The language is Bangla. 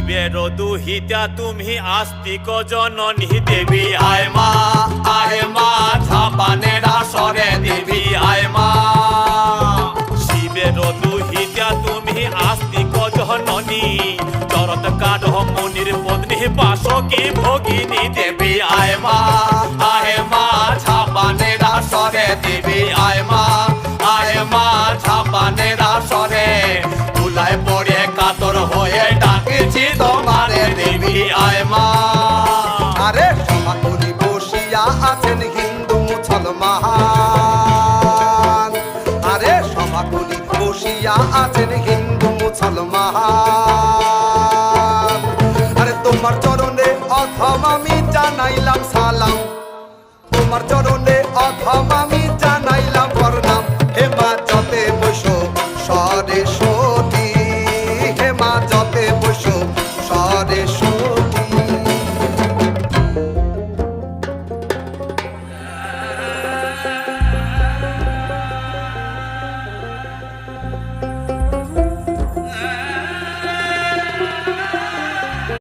শিবের দুহিতা তুমি আস্তিক জননী দেবী আয় মা ঝাপানের আসরে দেবী আয় মা। শিবের দুহিতা তুমি আস্তিক জননী চরত কাঠ মুনির পত্নী বাসকি ভগিনী দেবী আয় মা ঝাপানের আসরে দেবী আয় মা ঝাপানের আসরে তুলায় পড়ে কাতর হয়ে ডাকেছি তোমারে দেবী আয় মা। আরে সমাকুলি বসিয়া আছেন হিন্দু মুসলমান, আরে সমাকুলি বসিয়া আছেন হিন্দু মুসলমান। আরে তোমার চরণে অথম আমি জানাইলাম সালাম, তোমার চরণে অথম আমি জানাইলাম প্রণাম। হে মা যতে বসো সরেশ্বতী, হে মা যতে বসো সরেশ্বতী।